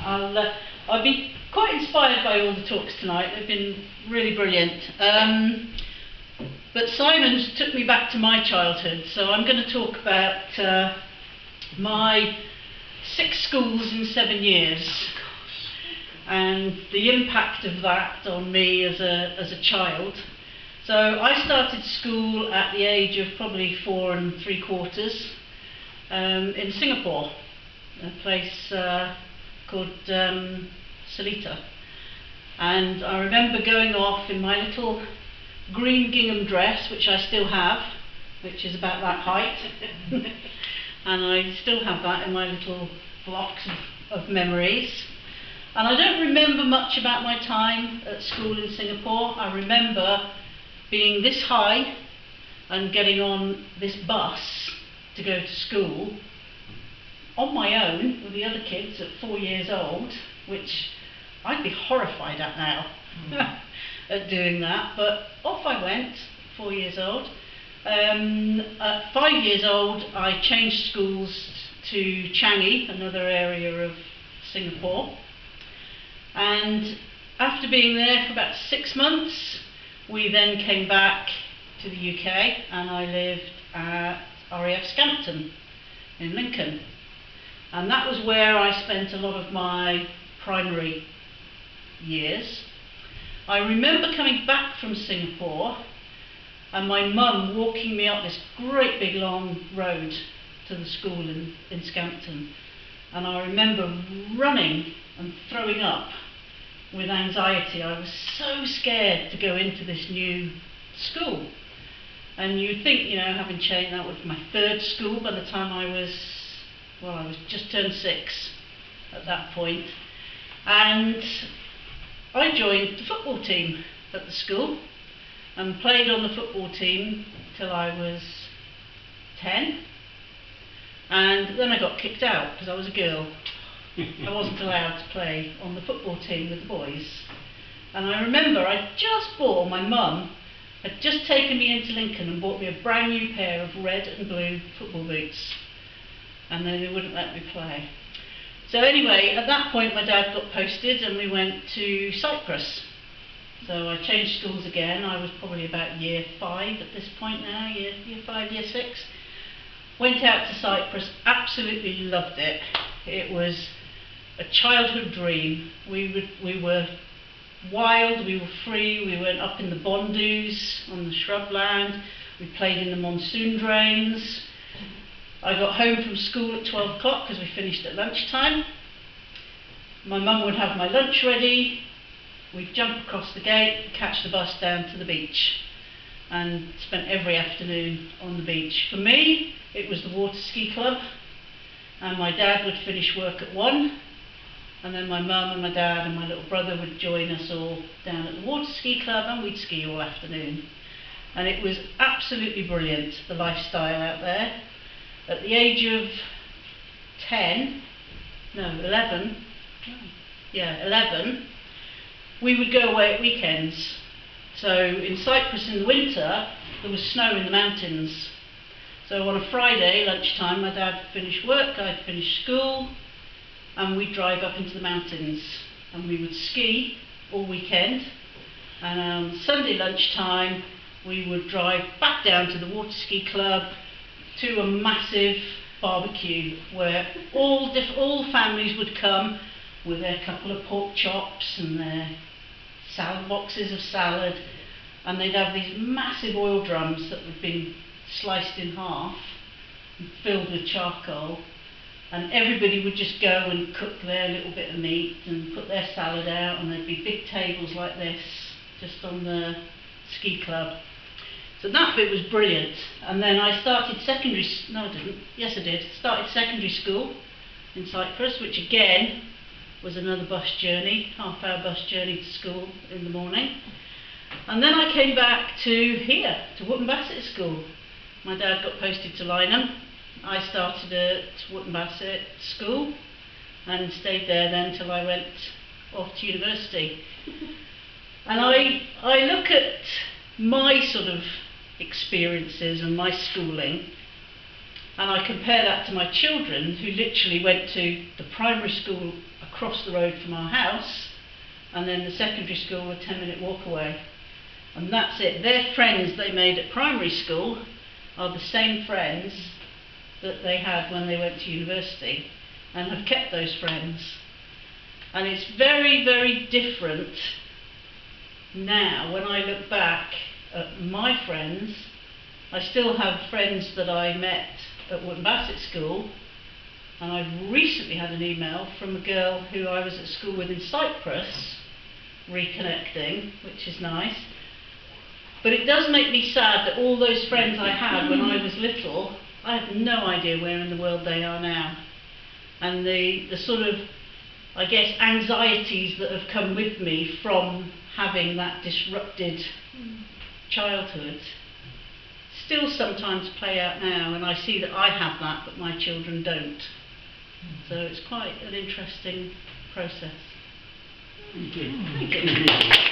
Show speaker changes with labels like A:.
A: I've been quite inspired by all the talks tonight. They've been really brilliant. But Simon's took me back to my childhood, so I'm going to talk about my 6 schools in 7 years and the impact of that on me as a child. So I started school at the age of probably 4 3/4 in Singapore, a place called Seletar. And I remember going off in my little green gingham dress, which I still have, which is about that height. And I still have that in my little blocks of memories. And I don't remember much about my time at school in Singapore. I remember being this high and getting on this bus to go to school on my own with the other kids at 4 years old, which I'd be horrified at now at doing that, but off I went, 4 years old. At 5 years old I changed schools to Changi, another area of Singapore, and after being there for about 6 months we then came back to the UK and I lived at RAF Scampton in Lincoln, and that was where I spent a lot of my primary years. I remember coming back from Singapore and my mum walking me up this great big long road to the school in Scampton, and I remember running and throwing up with anxiety. I was so scared to go into this new school, and you'd think, you know, having changed, that was my 3rd school by the time I was just turned 6 at that point. And I joined the football team at the school and played on the football team till I was 10, and then I got kicked out because I was a girl. I wasn't allowed to play on the football team with the boys. And I remember my mum had just taken me into Lincoln and bought me a brand new pair of red and blue football boots, and then they wouldn't let me play. So anyway, at that point my dad got posted and we went to Cyprus. So I changed schools again. I was probably about year 5 at this point now, year 5, year 6. Went out to Cyprus, absolutely loved it. It was a childhood dream. We were wild, we were free, we went up in the bondus on the shrubland, we played in the monsoon drains. I got home from school at 12 o'clock because we finished at lunchtime. My mum would have my lunch ready, we'd jump across the gate, catch the bus down to the beach, and spent every afternoon on the beach. For me, it was the water ski club, and my dad would finish work at 1, and then my mum and my dad and my little brother would join us all down at the water ski club, and we'd ski all afternoon. And it was absolutely brilliant, the lifestyle out there. At the age of 11, we would go away at weekends. So in Cyprus in the winter, there was snow in the mountains. So on a Friday lunchtime, my dad would finish work, I'd finish school, and we'd drive up into the mountains and we would ski all weekend. And on Sunday lunchtime, we would drive back down to the water ski club to a massive barbecue where all families would come with their couple of pork chops and their salad boxes of salad, and they'd have these massive oil drums that had been sliced in half and filled with charcoal, and everybody would just go and cook their little bit of meat and put their salad out, and there'd be big tables like this just on the ski club. So that bit was brilliant. And then I started secondary school in Cyprus, which again was another bus journey, half-hour bus journey to school in the morning. And then I came back to here, to Wootton Bassett School. My dad got posted to Lynham. I started at Wootton Bassett School and stayed there then till I went off to university. And I look at my sort of experiences and my schooling, and I compare that to my children who literally went to the primary school across the road from our house, and then the secondary school a 10-minute walk away. And that's it. Their friends they made at primary school are the same friends that they had when they went to university, and have kept those friends. And it's very, very different now when I look back at my friends. I still have friends that I met at Wootton Bassett School, and I've recently had an email from a girl who I was at school with in Cyprus, reconnecting, which is nice. But it does make me sad that all those friends I had when I was little, I have no idea where in the world they are now. And the sort of, I guess, anxieties that have come with me from having that disrupted childhood still sometimes play out now, and I see that I have that but my children don't. So it's quite an interesting process.
B: Thank you.
A: Thank you.